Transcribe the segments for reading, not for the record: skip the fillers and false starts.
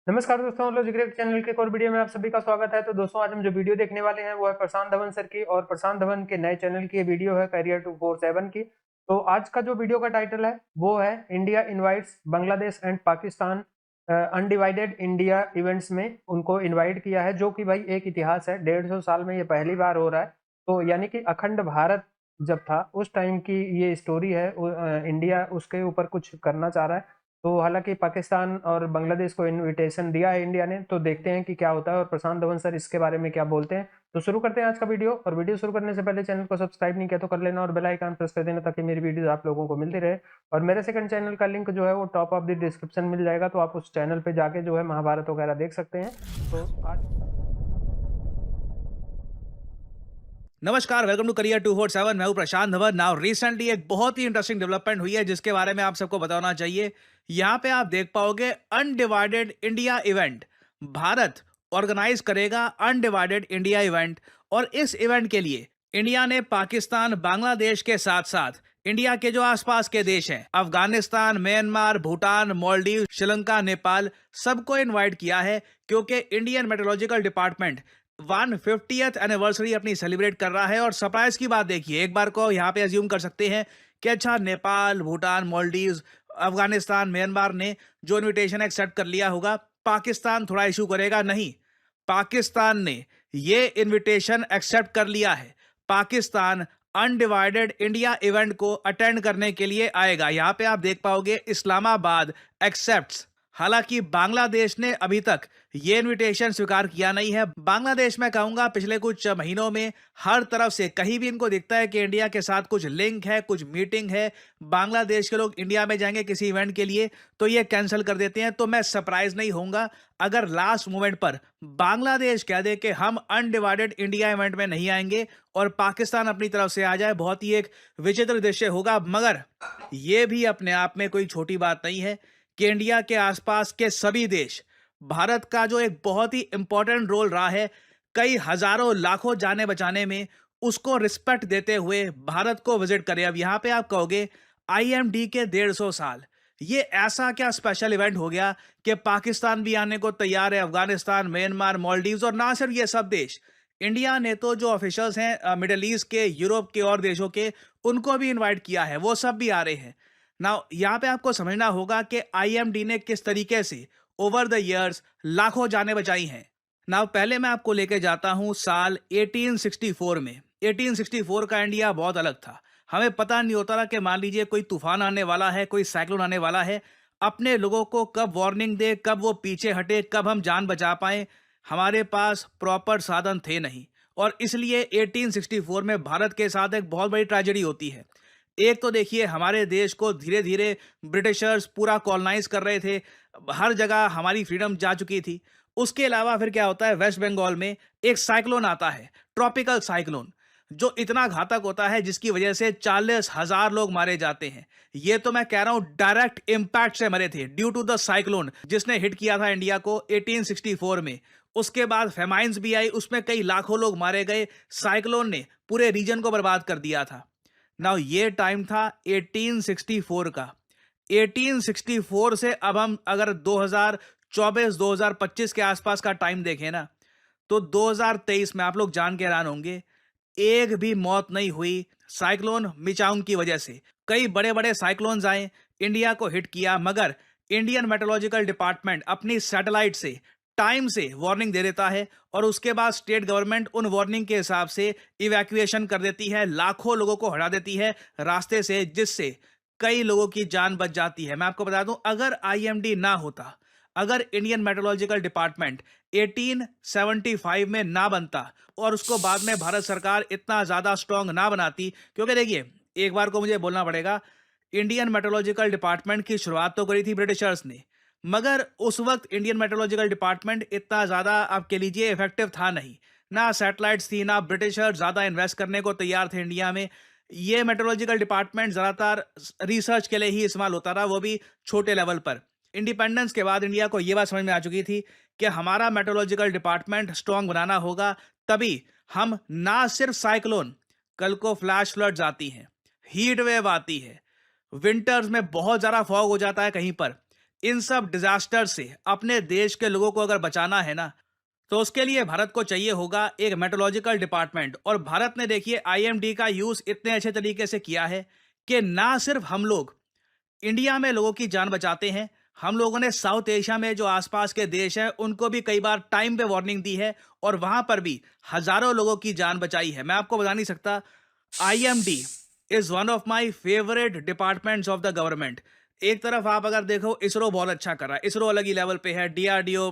नमस्कार दोस्तों, logic channel के एक और वीडियो में आप सभी का स्वागत है। तो दोस्तों, आज हम जो वीडियो देखने वाले हैं वो है प्रशांत धवन सर की, और प्रशांत धवन के नए चैनल की ये वीडियो है करियर 247 की। तो आज का जो वीडियो का टाइटल है वो है India invites Bangladesh and Pakistan undivided India events में उनको इनवाइट किया है, जो कि भाई एक इतिहास है। 150 साल में ये पहली बार हो रहा है। तो यानी कि अखंड भारत जब था उस टाइम की ये स्टोरी है। इंडिया उसके ऊपर कुछ करना चाह रहा है। तो हालांकि पाकिस्तान और बांग्लादेश को इनविटेशन दिया है इंडिया ने, तो देखते हैं कि क्या होता है और प्रशांत धवन सर इसके बारे में क्या बोलते हैं। तो शुरू करते हैं आज का वीडियो। और वीडियो शुरू करने से पहले चैनल को सब्सक्राइब नहीं किया तो कर लेना और बेल आइकन प्रेस कर देना, ताकि मेरी वीडियो आप लोगों को मिलती रहे। और मेरे सेकंड चैनल का लिंक जो है वो टॉप ऑफ द डिस्क्रिप्शन मिल जाएगा, तो आप उस चैनल पे जाके जो है महाभारत वगैरह देख सकते हैं। तो आज नमस्कार, वेलकम टू करियर 247। मैं हूं प्रशांत धवन। नाउ रिसेंटली एक बहुत ही इंटरेस्टिंग डेवलपमेंट हुई है जिसके बारे में आप सबको बताना चाहिए। यहां पे आप देख पाओगे undivided India event. Bharat organise करेगा अनडिवाइडेड इंडिया इवेंट, और इस इवेंट के लिए इंडिया ने पाकिस्तान, बांग्लादेश के साथ साथ इंडिया के जो आसपास के देश हैं, अफगानिस्तान, म्यांमार, भूटान, मालदीव, श्रीलंका, नेपाल, सबको इनवाइट किया है, क्योंकि Indian meteorological department 150th anniversary अपनी सेलिब्रेट कर रहा है। और सरप्राइज की बात देखिए, एक बार को यहाँ पे अज्यूम कर सकते हैं कि अच्छा नेपाल, भूटान, मालदीव्स, अफगानिस्तान, म्यांमार ने जो इनविटेशन एक्सेप्ट कर लिया होगा, पाकिस्तान थोड़ा इशू करेगा। नहीं, पाकिस्तान ने ये इनविटेशन एक्सेप्ट कर लिया है। पाकिस्तान अनडिवाइडेड इंडिया इवेंट को अटेंड करने के लिए आएगा। यहाँ पे आप देख पाओगे इस्लामाबाद एक्सेप्ट्स। हालांकि बांग्लादेश ने अभी तक ये इनविटेशन स्वीकार किया नहीं है। बांग्लादेश में कहूंगा पिछले कुछ महीनों में हर तरफ से कहीं भी इनको दिखता है कि इंडिया के साथ कुछ लिंक है, कुछ मीटिंग है, बांग्लादेश के लोग इंडिया में जाएंगे किसी इवेंट के लिए तो ये कैंसिल कर देते हैं। तो मैं सरप्राइज नहीं होऊंगा अगर लास्ट मोमेंट पर बांग्लादेश कह दे कि हम अनडिवाइडेड इंडिया इवेंट में नहीं आएंगे और पाकिस्तान अपनी तरफ से आ जाए। बहुत ही एक विचित्र दृश्य होगा, मगर यह भी अपने आप में कोई छोटी बात नहीं है कि इंडिया के आसपास के सभी देश भारत का जो एक बहुत ही इंपॉर्टेंट रोल रहा है कई हजारों लाखों जाने बचाने में, उसको रिस्पेक्ट देते हुए भारत को विजिट करें। अब यहां पे आप कहोगे आईएमडी के 150 साल, ये ऐसा क्या स्पेशल इवेंट हो गया कि पाकिस्तान भी आने को तैयार है, अफगानिस्तान, म्यांमार, मालदीव्स, और ना सिर्फ ये सब देश, इंडिया ने तो जो ऑफिशियल्स हैं मिडिल ईस्ट के, यूरोप के और देशों के, उनको भी इनवाइट किया है, वो सब भी आ रहे हैं। नाउ यहाँ पे आपको समझना होगा कि आईएमडी ने किस तरीके से ओवर द इयर्स लाखों जानें बचाई हैं। नाउ पहले मैं आपको लेके जाता हूँ साल 1864 में। 1864 का इंडिया बहुत अलग था। हमें पता नहीं होता था कि मान लीजिए कोई तूफान आने वाला है, कोई साइक्लोन आने वाला है, अपने लोगों को कब वार्निंग दे, कब वो पीछे हटे, कब हम जान बचा पाए। हमारे पास प्रॉपर साधन थे नहीं, और इसलिए 1864 में भारत के साथ एक बहुत बड़ी ट्रेजेडी होती है। एक तो देखिए, हमारे देश को धीरे धीरे ब्रिटिशर्स पूरा कॉलोनाइज कर रहे थे, हर जगह हमारी फ्रीडम जा चुकी थी। उसके अलावा फिर क्या होता है, वेस्ट बंगाल में एक साइक्लोन आता है, ट्रॉपिकल साइक्लोन, जो इतना घातक होता है जिसकी वजह से 40,000 लोग मारे जाते हैं। ये तो मैं कह रहा हूं डायरेक्ट इंपैक्ट से मरे थे, ड्यू टू द साइक्लोन जिसने हिट किया था इंडिया को 1864 में। उसके बाद फेमाइंस भी आई, उसमें कई लाखों लोग मारे गए। साइक्लोन ने पूरे रीजन को बर्बाद कर दिया था। नाउ ये टाइम था 1864 का। 1864 से अब हम अगर 2024-2025 के आसपास का टाइम देखें ना, तो 2023 में आप लोग जान के हैरान होंगे, एक भी मौत नहीं हुई साइक्लोन मिचांग की वजह से। कई बड़े बड़े साइक्लोन्स आए, इंडिया को हिट किया, मगर इंडियन मेट्रोलॉजिकल डिपार्टमेंट अपनी सैटेलाइट से टाइम से वार्निंग दे देता है, और उसके बाद स्टेट गवर्नमेंट उन वार्निंग के हिसाब से इवैक्यूएशन कर देती है, लाखों लोगों को हटा देती है रास्ते से, जिससे कई लोगों की जान बच जाती है। मैं आपको बता दूं, अगर आईएमडी ना होता, अगर इंडियन मेट्रोलॉजिकल डिपार्टमेंट 1875 में ना बनता, और उसको बाद में भारत सरकार इतना ज्यादा स्ट्रांग ना बनाती, क्योंकि देखिए एक बार को मुझे बोलना पड़ेगा, इंडियन मेट्रोलॉजिकल डिपार्टमेंट की शुरुआत तो करी थी ब्रिटिशर्स ने, मगर उस वक्त इंडियन मेट्रोलॉजिकल डिपार्टमेंट इतना ज्यादा आप कह लीजिए इफेक्टिव था नहीं। ना सैटेलाइट्स थी, ना ब्रिटिशर्स ज्यादा इन्वेस्ट करने को तैयार थे इंडिया में। ये मेट्रोलॉजिकल डिपार्टमेंट ज्यादातर रिसर्च के लिए ही इस्तेमाल होता रहा, वो भी छोटे लेवल पर। इंडिपेंडेंस के बाद इंडिया को यह बात समझ में आ चुकी थी कि हमारा मेट्रोलॉजिकल डिपार्टमेंट स्ट्रांग बनाना होगा, तभी हम ना सिर्फ साइक्लोन, कल को फ्लैश फ्लड्स आती हैं, हीट वेव आती है, विंटर्स में बहुत ज्यादा फॉग हो जाता है कहीं पर, इन सब डिजास्टर से अपने देश के लोगों को अगर बचाना है ना, तो उसके लिए भारत को चाहिए होगा एक मेट्रोलॉजिकल डिपार्टमेंट। और भारत ने देखिए आईएमडी का यूज इतने अच्छे तरीके से किया है कि ना सिर्फ हम लोग इंडिया में लोगों की जान बचाते हैं, हम लोगों ने साउथ एशिया में जो आसपास के देश हैं उनको भी कई बार टाइम पे वार्निंग दी है और वहां पर भी हजारों लोगों की जान बचाई है। मैं आपको बता नहीं सकता, IMD is one of my favourite departments of the government. एक तरफ आप अगर देखो इसरो बहुत अच्छा कर रहा है, इसरो अलग ही लेवल पे है, डीआरडीओ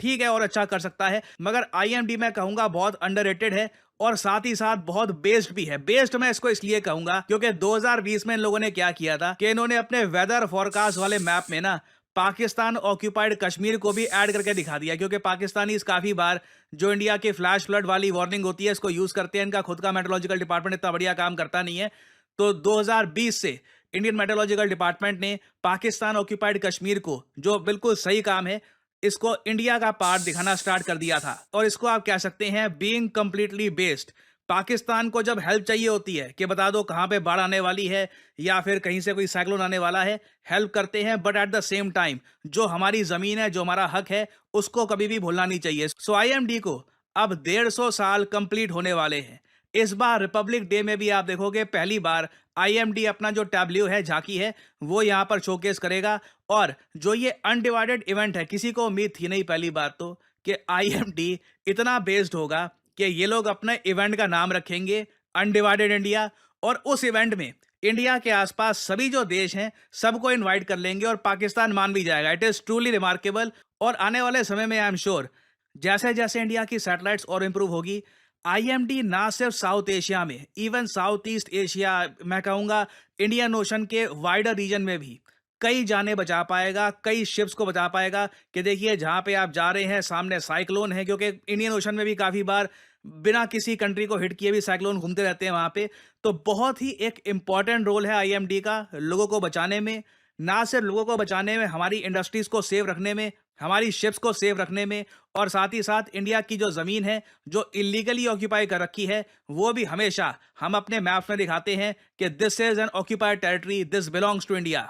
ठीक है और अच्छा कर सकता है, मगर आईएमडी मैं कहूंगा बहुत अंडररेटेड है और साथ ही साथ बहुत बेस्ड भी है। बेस्ड मैं इसको इसलिए कहूंगा क्योंकि 2020 में इन लोगों ने क्या किया था कि इन्होंने अपने वेदर फोरकास्ट वाले मैप में ना पाकिस्तान ऑक्यूपाइड कश्मीर को भी ऐड करके दिखा दिया, क्योंकि पाकिस्तानी काफी बार जो इंडिया की फ्लैश फ्लड वाली वार्निंग होती है इसको यूज करते हैं। इनका खुद का मेट्रोलॉजिकल डिपार्टमेंट इतना बढ़िया काम करता नहीं है। तो 2020 से इंडियन मेट्रोलॉजिकल डिपार्टमेंट ने पाकिस्तान ऑक्यूपाइड कश्मीर को, जो बिल्कुल सही काम है, इसको इंडिया का पार्ट दिखाना स्टार्ट कर दिया था। और इसको आप कह सकते हैं बीइंग कंप्लीटली बेस्ड। पाकिस्तान को जब हेल्प चाहिए होती है कि बता दो कहां पे बाढ़ आने वाली है या फिर कहीं से कोई साइक्लोन आने वाला है, हेल्प करते हैं, but at the same time जो हमारी जमीन है, जो हमारा हक है, उसको कभी भी भूलना नहीं चाहिए। सो आईएमडी को अब 150 साल कंप्लीट होने वाले हैं। इस बार रिपब्लिक डे में भी आप देखोगे पहली बार आईएमडी अपना जो टैब्ल्यू है, झांकी है, वो यहाँ पर शोकेस करेगा। और जो ये अनडिवाइडेड इवेंट है, किसी को उम्मीद थी नहीं पहली बात तो कि आईएमडी इतना बेस्ड होगा कि ये लोग अपने इवेंट का नाम रखेंगे अनडिवाइडेड इंडिया, और उस इवेंट में इंडिया के आसपास सभी जो देश हैं सबको इनवाइट कर लेंगे और पाकिस्तान मान भी जाएगा। It is truly remarkable. और आने वाले समय में आई एम श्योर जैसे जैसे इंडिया की सैटेलाइट्स और इंप्रूव होगी, आईएमडी ना सिर्फ साउथ एशिया में, इवन साउथ ईस्ट एशिया, मैं कहूंगा इंडियन ओशन के वाइडर रीजन में भी कई जाने बचा पाएगा, कई शिप्स को बचा पाएगा। कि देखिए जहां पे आप जा रहे हैं सामने साइक्लोन है, क्योंकि इंडियन ओशन में भी काफी बार बिना किसी कंट्री को हिट किए भी साइक्लोन घूमते रहते हैं वहां पे। तो बहुत ही एक इंपॉर्टेंट रोल है आईएमडी का लोगों को बचाने में, ना सिर्फ लोगों को बचाने में, हमारी इंडस्ट्रीज को सेव रखने में, हमारी शिप्स को सेव रखने में, और साथ ही साथ इंडिया की जो जमीन है जो इलीगली ऑक्यूपाई कर रखी है, वो भी हमेशा हम अपने मैप्स में दिखाते हैं कि this is an occupied territory, this belongs to India.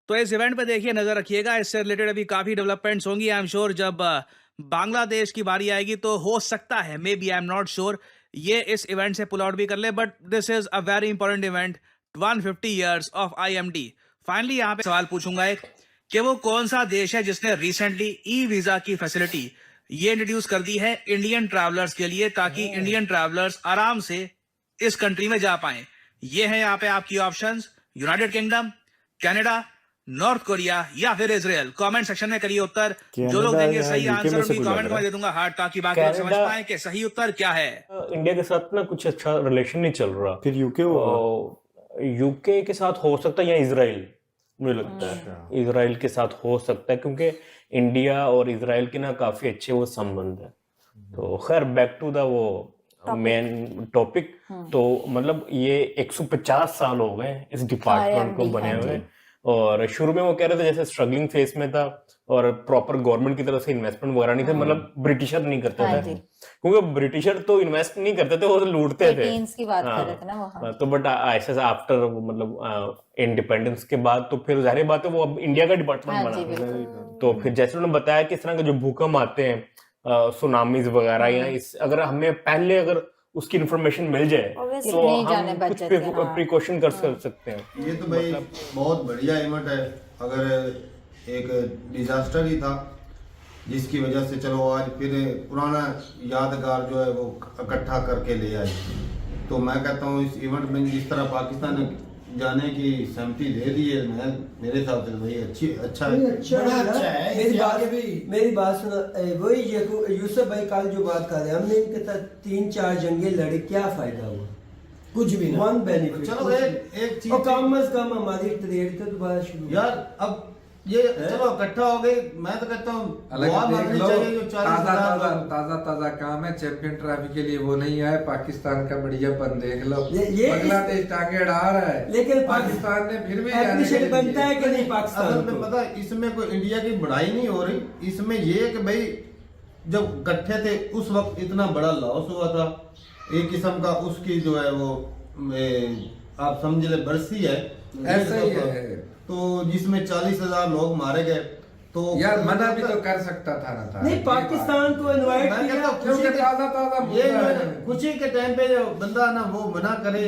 तो इस इवेंट पे देखिए, नजर रखिएगा, इससे रिलेटेड अभी काफी डेवलपमेंट्स होंगी। आई एम श्योर जब बांग्लादेश की बारी आएगी तो हो सकता है, may be, I am not sure, ये इस इवेंट से पुल आउट भी कर ले, but this is a very important event, 150 years of IMD. Finally यहाँ पे सवाल पूछूंगा एक, कि वो कौन सा देश है जिसने रिसेंटली ई वीजा की फैसिलिटी ये इंट्रोड्यूस कर दी है इंडियन ट्रैवलर्स के लिए, ताकि इंडियन ट्रैवलर्स आराम से इस कंट्री में जा पाए। ये है यहाँ पे आपकी options, United kingdom, Canada, north Korea या फिर इजराइल। कमेंट सेक्शन में करिए उत्तर। जो लोग देंगे सही आंसर उनकी कमेंट में दे दूंगा हार्ट, ताकि बाकी लोग समझ पाए कि सही उत्तर क्या है। इंडिया के साथ ना कुछ अच्छा रिलेशन नहीं चल रहा, फिर यूके के साथ हो सकता है या इजराइल, मुझे लगता है इजराइल के साथ हो सकता है, क्योंकि इंडिया और इजराइल के ना काफी अच्छे वो संबंध है। तो खैर बैक टू द वो मेन टॉपिक। तो मतलब ये 150 साल हो गए इस डिपार्टमेंट को बने हुए, और शुरू में वो कह रहे थे जैसे स्ट्रगलिंग फेज में था और प्रॉपर गवर्नमेंट की तरफ से इन्वेस्टमेंट वगैरह नहीं थे, मतलब ब्रिटिशर नहीं करते थे, क्योंकि ब्रिटिशर तो इन्वेस्ट नहीं करते थे, वो तो लूटते थे की बात कर रहे थे ना वो। तो बट ऐसे आफ्टर मतलब इंडिपेंडेंस के बाद तो फिर जाहिर बात है वो अब इंडिया का डिपार्टमेंट बना। तो फिर जैसे उन्होंने बताया कि इस तरह के जो भूकंप आते हैं, सुनामीज वगैरह, या इस अगर हमें पहले अगर उसकी इंफॉर्मेशन मिल जाए तो हम कुछ प्रिकॉशन कर सकते हैं। ये तो भाई बहुत बढ़िया इवेंट है। अगर एक डिजास्टर ही था जिसकी वजह से चलो आज फिर पुराना यादगार जो है वो इकट्ठा करके ले आए, तो मैं कहता हूँ इस इवेंट में जिस तरह पाकिस्तान ने जाने की सहमति दे दी है, मेरे हिसाब से भाई अच्छा है। मेरी बात सुनो, वही यूसुफ भाई कल जो बात कर रहे हैं, हमने इनके साथ 3-4 जंगे लड़े, क्या फायदा हुआ? कुछ भी नहीं, वन बेनिफिट। चलो एक चीज कम से कम हमारी ट्रेड तो दोबारा शुरू यार, अब ये चलो इकट्ठा हो गए, मैं तो कहता हूँ ताजा काम है। चैंपियन ट्रॉफी के लिए वो नहीं आए, पाकिस्तान का बढ़ियापन देख लो, बांग्लादेश टांगे अड़ा रहा है, लेकिन पाकिस्तान ने फिर भी बनता है कि नहीं पाकिस्तान को? पता है इसमें कोई इंडिया की बढ़ाई नहीं हो रही, इसमें ये कि भाई जब इकट्ठे थे उस वक्त इतना बड़ा लॉस हुआ था, एक किस्म का उसकी जो है वो आप समझ ले बरसी है, ऐसा ही है। तो जिसमें 40,000 लोग मारे गए, तो यार मना भी तो कर सकता था ना था नहीं, पाकिस्तान को इनवाइट मैं किया, कहता हूँ क्योंकि ताजा ताजा ये मुद्दा जो है। खुशी के टाइम पे जो बंदा ना वो मना करे,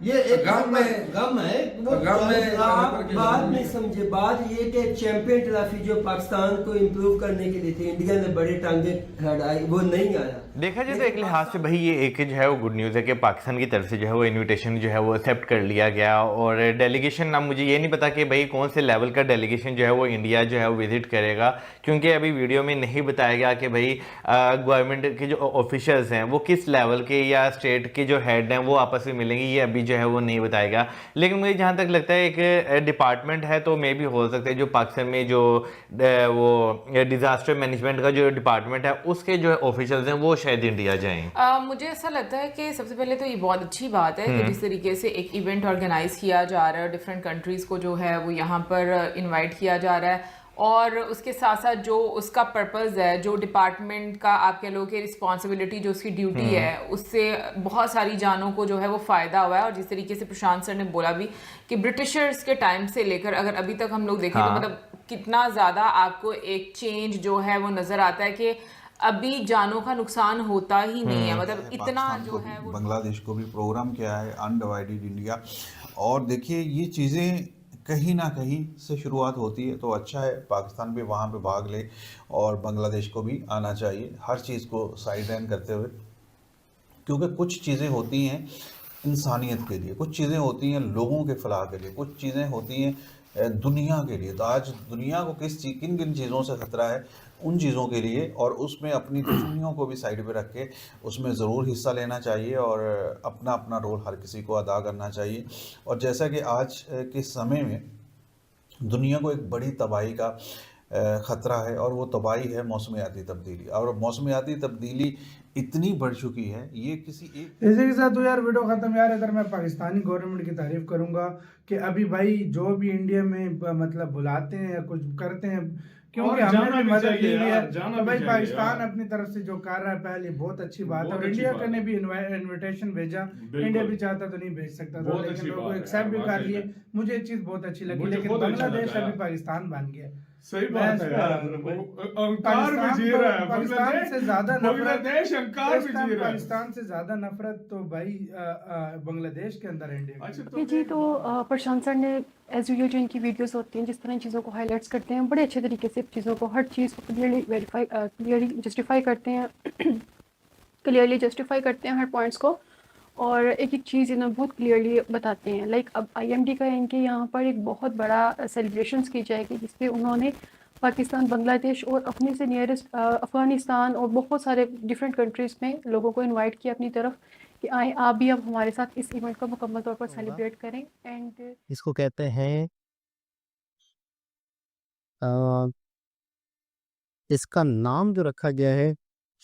ये एक गम में- गम है वो गम में- आप बात नहीं समझे। बात ये कि चैंपियन ट्रॉफी जो पाकिस्तान को इम्प्रूव करने के लिए थी, इंडिया ने बड़े टांगे अड़ाई, वो नहीं आया। देखा जाए तो एक लिहाज से भाई ये एक जो है वो गुड न्यूज़ है कि पाकिस्तान की तरफ से जो है वो इनविटेशन जो है वो एक्सेप्ट कर लिया गया। और डेलीगेशन, ना मुझे ये नहीं पता कि भाई कौन से लेवल का डेलीगेशन जो है वो इंडिया जो है वो विजिट करेगा, क्योंकि अभी वीडियो में नहीं बताया गया कि भाई गवर्नमेंट के जो ऑफिशियल्स हैं वो किस लेवल के या स्टेट के जो हेड हैं वो आपस में मिलेंगे, ये अभी जो है वो नहीं बताया गया। लेकिन मुझे जहाँ तक लगता है एक डिपार्टमेंट है तो मे भी हो सकता है जो पाकिस्तान में जो वो डिज़ास्टर मैनेजमेंट का जो डिपार्टमेंट है उसके जो ऑफिशियल्स हैं वो शायद इंडिया जाएं। मुझे ऐसा लगता है कि सबसे पहले तो ये बहुत अच्छी बात है कि जिस तरीके से एक इवेंट ऑर्गेनाइज किया जा रहा है, डिफरेंट कंट्रीज़ को जो है वो यहाँ पर इनवाइट किया जा रहा है, और उसके साथ साथ जो उसका पर्पस है, जो डिपार्टमेंट का आप कह लो कि रिस्पॉन्सिबिलिटी, जो उसकी ड्यूटी है, उससे बहुत सारी जानों को जो है वो फ़ायदा हुआ है। और जिस तरीके से प्रशांत सर ने बोला भी कि ब्रिटिशर्स के टाइम से लेकर अगर अभी तक हम लोग देखें तो मतलब कितना ज़्यादा आपको एक चेंज जो है वो नज़र आता है कि अभी जानों का नुकसान होता ही नहीं है, मतलब इतना पाकिस्तान जो को है भी, वो बांग्लादेश को भी प्रोग्राम किया है अनडिवाइडेड इंडिया। और देखिए ये चीज़ें कहीं ना कहीं से शुरुआत होती है, तो अच्छा है पाकिस्तान भी वहाँ पे भाग ले और बांग्लादेश को भी आना चाहिए, हर चीज़ को साइड लाइन करते हुए। क्योंकि कुछ चीज़ें होती हैं इंसानियत के लिए, कुछ चीज़ें होती हैं लोगों के फलाह के लिए, कुछ चीज़ें होती हैं दुनिया के लिए। तो आज दुनिया को किन किन चीज़ों से ख़तरा है, उन चीज़ों के लिए, और उसमें अपनी दुश्मनियों को भी साइड पे रख के उसमें ज़रूर हिस्सा लेना चाहिए और अपना अपना रोल हर किसी को अदा करना चाहिए। और जैसा कि आज के समय में दुनिया को एक बड़ी तबाही का ख़तरा है, और वो तबाही है मौसमियाती तब्दीली। और मौसमियाती तब्दीली इतनी बढ़ चुकी है, ये किसी एक इसी के साथ तो यार वीडियो ख़त्म। यार अगर मैं पाकिस्तानी गवर्नमेंट की तारीफ़ करूंगा कि अभी भाई जो भी इंडिया में मतलब बुलाते हैं या कुछ करते हैं, क्योंकि हमने भी मदद ली है, तो भाई पाकिस्तान अपनी तरफ से जो कर रहा है पहले बहुत अच्छी बात है। और इंडिया का ने भी इनविटेशन भेजा, इंडिया भी चाहता तो नहीं भेज सकता था, लेकिन लोगों एक्सेप्ट भी कर लिए। मुझे ये चीज़ बहुत अच्छी लगी। लेकिन बांग्लादेश अभी पाकिस्तान बन गया। सही बात है यार, अंकार में जी रहा है पाकिस्तान से ज्यादा बांग्लादेश, अंकार में जी रहा है। पाकिस्तान से ज्यादा नफरत तो भाई बांग्लादेश के अंदर इंडिया। अच्छा जी, तो प्रशांत सर ने एज यूजुअल जो इनकी वीडियोस होती हैं, जिस तरह इन चीज़ों को हाईलाइट्स करते हैं, बड़े अच्छे तरीके से चीज़ों को, हर चीज़ को क्लियरली जस्टिफाई करते हैं क्लियरली जस्टिफाई करते हैं हर पॉइंट्स को, और एक एक चीज़ इन्हें बहुत क्लियरली बताते हैं। लाइक अब IMD का इनके यहाँ पर एक बहुत बड़ा सेलिब्रेशंस की जाएगी, जिसपे उन्होंने पाकिस्तान, बांग्लादेश और अपने से नियरेस्ट अफ़गानिस्तान और बहुत सारे डिफरेंट कंट्रीज़ में लोगों को इनवाइट किया अपनी तरफ कि आए आप भी अब हमारे साथ इस इवेंट को मुकम्मल तौर पर सेलिब्रेट करें। एंड इसको कहते हैं इसका नाम जो रखा गया है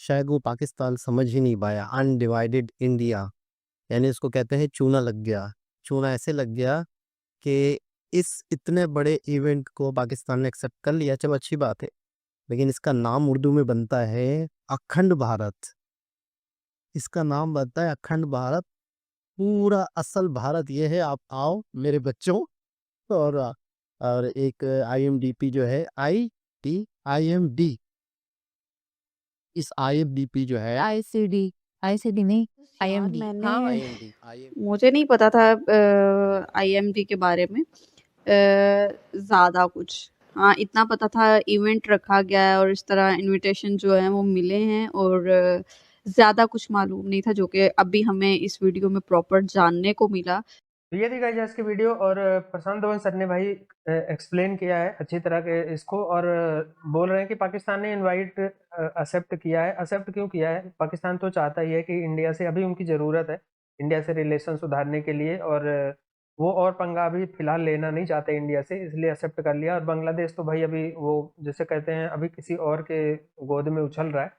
शायद वो पाकिस्तान समझ ही नहीं पाया, अनडिवाइडेड इंडिया, यानी इसको कहते हैं चूना लग गया। चूना ऐसे लग गया कि इस इतने बड़े इवेंट को पाकिस्तान ने एक्सेप्ट कर लिया, चलो अच्छी बात है, लेकिन इसका नाम उर्दू में बनता है अखंड भारत। इसका नाम बनता है अखंड भारत। पूरा असल भारत ये है, आप आओ मेरे बच्चों। और एक IMDP जो है IMD, इस IMDP जो है ICD नहीं IMD। मैंने IMD मुझे नहीं पता था IMD के बारे में ज़्यादा कुछ। हाँ, इतना पता था इवेंट रखा गया है और इस तरह इनविटेशन जो है वो मिले हैं, और ज़्यादा कुछ मालूम नहीं था, जो कि अभी हमें इस वीडियो में प्रॉपर जानने को मिला। तो ये थी गाइस आज की वीडियो, और प्रशांत धवन सर ने भाई एक्सप्लेन किया है अच्छी तरह के इसको, और बोल रहे हैं कि पाकिस्तान ने इनवाइट एक्सेप्ट किया है। एक्सेप्ट क्यों किया है? पाकिस्तान तो चाहता ही है कि इंडिया से अभी उनकी ज़रूरत है, इंडिया से रिलेशन सुधारने के लिए, और वो और पंगा अभी फिलहाल लेना नहीं चाहते इंडिया से, इसलिए एक्सेप्ट कर लिया। और बांग्लादेश तो भाई अभी वो जैसे कहते हैं अभी किसी और के गोद में उछल रहा है,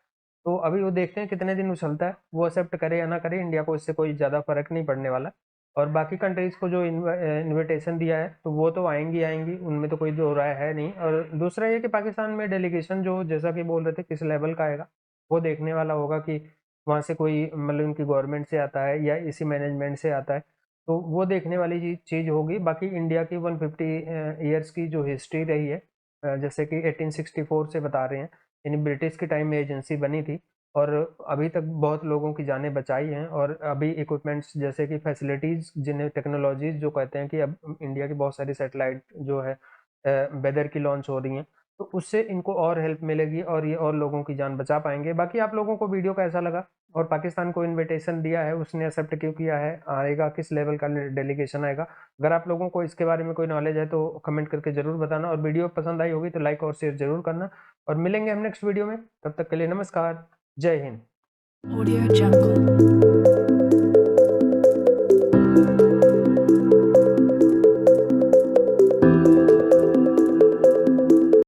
तो अभी वो देखते हैं कितने दिन उछलता है, वो एक्सेप्ट करे या ना करे, इंडिया को इससे कोई ज़्यादा फर्क नहीं पड़ने वाला। और बाकी कंट्रीज़ को जो इन्विटेशन दिया है तो वो तो आएंगी, उनमें तो कोई दो राय है नहीं। और दूसरा ये कि पाकिस्तान में डेलीगेशन जो जैसा कि बोल रहे थे किस लेवल का आएगा, वो देखने वाला होगा कि वहाँ से कोई मतलब उनकी गवर्नमेंट से आता है या इसी मैनेजमेंट से आता है, तो वो देखने वाली चीज़ होगी। बाकी इंडिया की 150 ईयर्स की जो हिस्ट्री रही है जैसे कि 1864 से बता रहे हैं, यानी ब्रिटिश के टाइम में एजेंसी बनी थी और अभी तक बहुत लोगों की जानें बचाई हैं। और अभी इक्विपमेंट्स जैसे कि फैसिलिटीज़, जिन्हें टेक्नोलॉजीज़ जो कहते हैं कि अब इंडिया की बहुत सारी सैटेलाइट जो है वेदर की लॉन्च हो रही हैं, तो उससे इनको और हेल्प मिलेगी और ये और लोगों की जान बचा पाएंगे। बाकी आप लोगों को वीडियो कैसा लगा और पाकिस्तान को इनविटेशन दिया है, उसने एक्सेप्ट क्यों किया है, आएगा किस लेवल का डेलीगेशन आएगा, अगर आप लोगों को इसके बारे में कोई नॉलेज है तो कमेंट करके ज़रूर बताना। और वीडियो पसंद आई होगी तो लाइक और शेयर ज़रूर करना और मिलेंगे हम नेक्स्ट वीडियो में। तब तक के लिए नमस्कार, जय हिंद। Audio Jungle.